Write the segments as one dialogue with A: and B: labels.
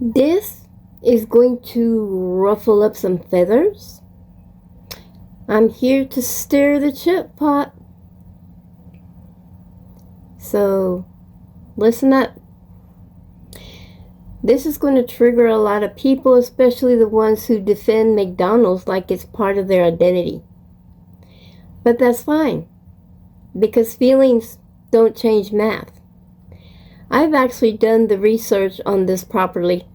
A: This is going to ruffle up some feathers. I'm here to stir the chip pot. So, listen up. This is going to trigger a lot of people, especially the ones who defend McDonald's like it's part of their identity. But that's fine, because feelings don't change math. I've actually done the research on this properly.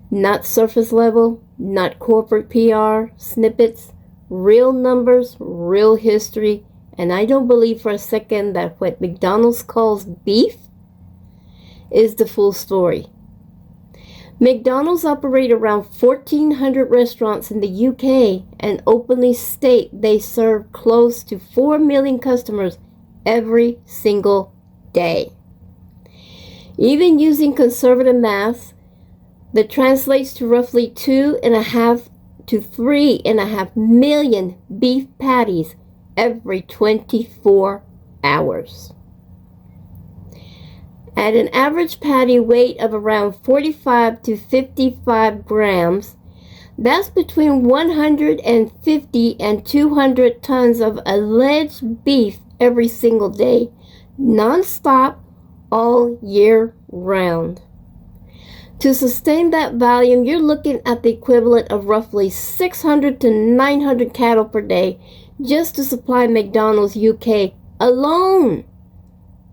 A: Not surface level, not corporate PR, snippets, real numbers, real history, and I don't believe for a second that what McDonald's calls beef is the full story. McDonald's operate around 1,400 restaurants in the UK and openly state they serve close to 4 million customers every single day. Even using conservative math, that translates to roughly 2.5 to 3.5 million beef patties every 24 hours. At an average patty weight of around 45 to 55 grams, that's between 150 and 200 tons of alleged beef every single day, non-stop, all year round. To sustain that volume, you're looking at the equivalent of roughly 600 to 900 cattle per day just to supply McDonald's UK alone.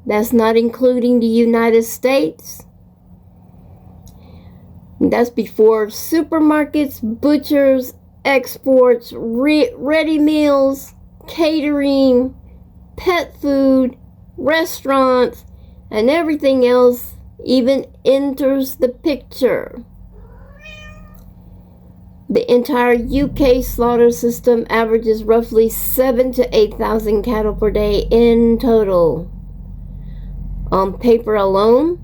A: That's not including the United States. That's before supermarkets, butchers, exports, ready meals, catering, pet food, restaurants, and everything else even enters the picture. The entire UK slaughter system averages roughly 7,000 to 8,000 cattle per day in total. On paper alone,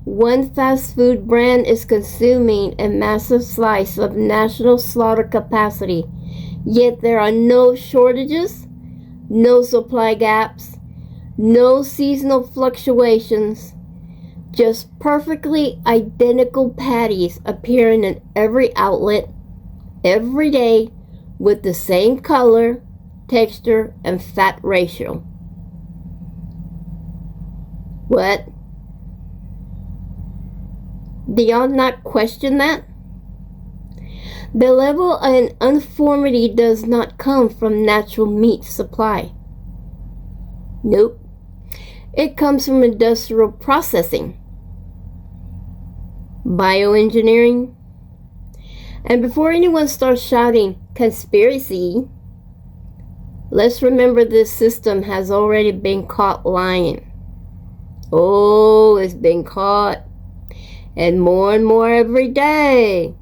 A: one fast food brand is consuming a massive slice of national slaughter capacity, yet there are no shortages, no supply gaps, no seasonal fluctuations, just perfectly identical patties appearing in every outlet, every day, with the same color, texture, and fat ratio. What? Do y'all not question that? The level of uniformity does not come from natural meat supply. Nope. It comes from industrial processing, bioengineering. And before anyone starts shouting conspiracy, let's remember this system has already been caught lying. Oh, it's been caught, and more every day.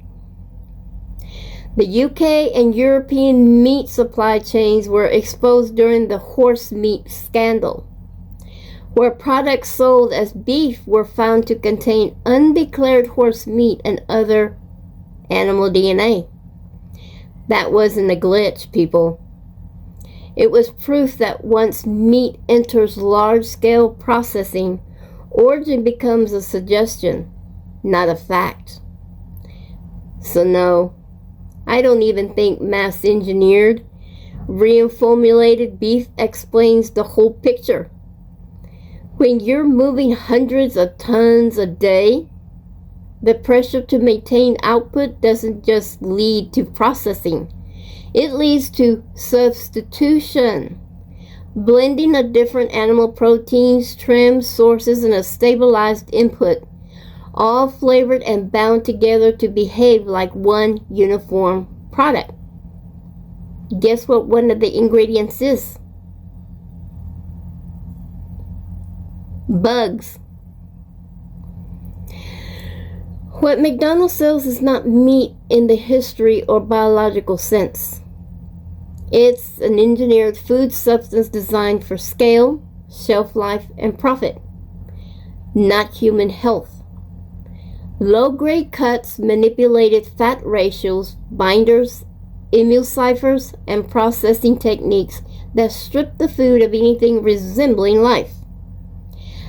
A: The UK and European meat supply chains were exposed during the horse meat scandal, where products sold as beef were found to contain undeclared horse meat and other animal DNA. That wasn't a glitch, people. It was proof that once meat enters large-scale processing, origin becomes a suggestion, not a fact. So no, I don't even think mass-engineered, reformulated beef explains the whole picture. When you're moving hundreds of tons a day, the pressure to maintain output doesn't just lead to processing. It leads to substitution, blending of different animal proteins, trims, sources, and a stabilized input, all flavored and bound together to behave like one uniform product. Guess what one of the ingredients is? Bugs. What McDonald's sells is not meat in the history or biological sense. It's an engineered food substance designed for scale, shelf life, and profit, not human health. Low-grade cuts, manipulated fat ratios, binders, emulsifiers, and processing techniques that strip the food of anything resembling life.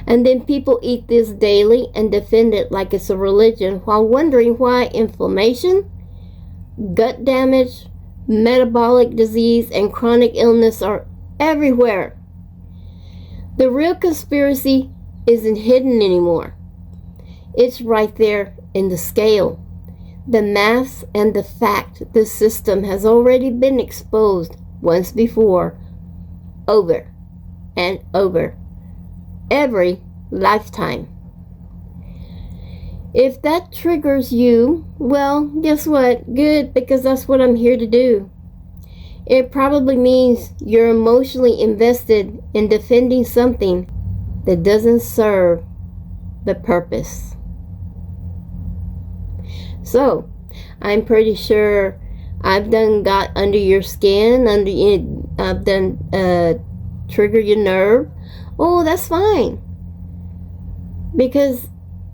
A: And then people eat this daily and defend it like it's a religion while wondering why inflammation, gut damage, metabolic disease, and chronic illness are everywhere. The real conspiracy isn't hidden anymore. It's right there in the scale. The math and the fact the system has already been exposed once before, over and over, every lifetime. If that triggers you, well, guess what? Good, because that's what I'm here to do. It probably means you're emotionally invested in defending something that doesn't serve the purpose. So, I'm pretty sure I've done got under your skin, I've done trigger your nerve. Oh, that's fine. Because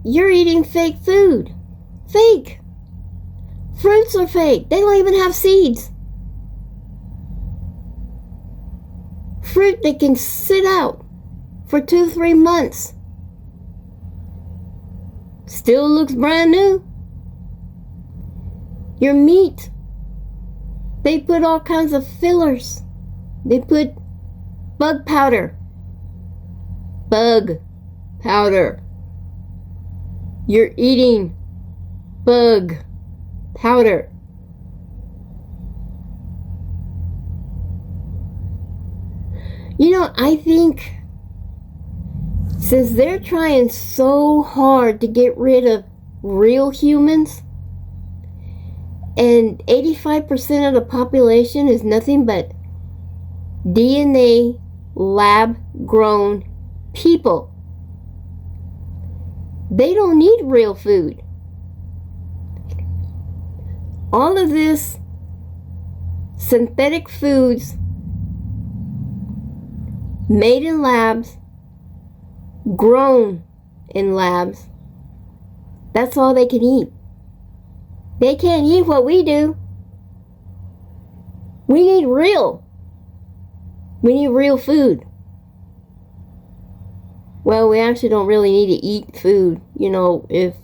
A: you're eating fake food. Fake. Fruits are fake. They don't even have seeds. Fruit that can sit out for 2-3 months. Still looks brand new. Your meat, they put all kinds of fillers. They put bug powder. Bug powder. You're eating bug powder. You know, I think since they're trying so hard to get rid of real humans, and 85% of the population is nothing but DNA lab-grown people. They don't need real food. All of this synthetic foods made in labs, grown in labs, that's all they can eat. They can't eat what we do. We need real. We need real food. Well, we actually don't really need to eat food. You know, if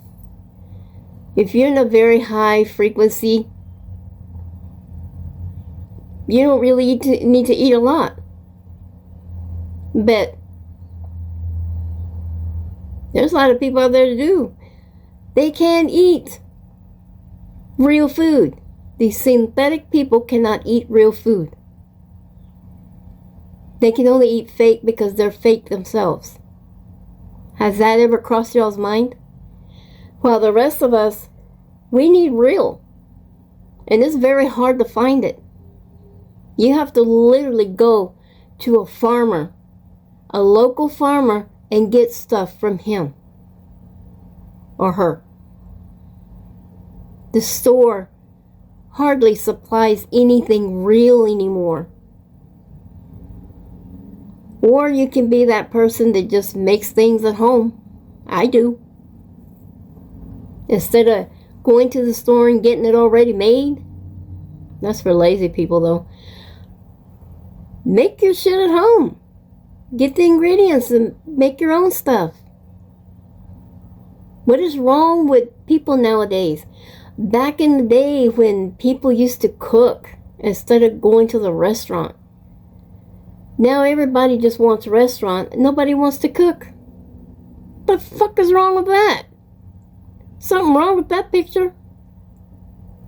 A: you're in a very high frequency, you don't really need to eat a lot. But there's a lot of people out there to do. They can't eat real food. These synthetic people cannot eat real food. They can only eat fake because they're fake themselves. Has that ever crossed y'all's mind? While the rest of us, we need real. And it's very hard to find it. You have to literally go to a farmer, a local farmer, and get stuff from him or her. The store hardly supplies anything real anymore. Or you can be that person that just makes things at home. I do. Instead of going to the store and getting it already made. That's for lazy people though. Make your shit at home. Get the ingredients and make your own stuff. What is wrong with people nowadays? Back in the day when people used to cook instead of going to the restaurant. Now everybody just wants a restaurant. Nobody wants to cook. What the fuck is wrong with that? Something wrong with that picture?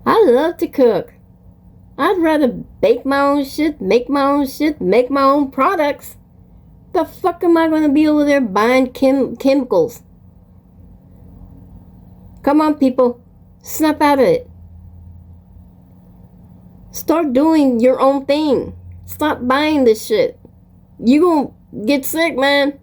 A: I love to cook. I'd rather bake my own shit, make my own shit, make my own products. The fuck am I going to be over there buying chemicals? Come on, people. Snap out of it. Start doing your own thing. Stop buying this shit. You gonna get sick, man.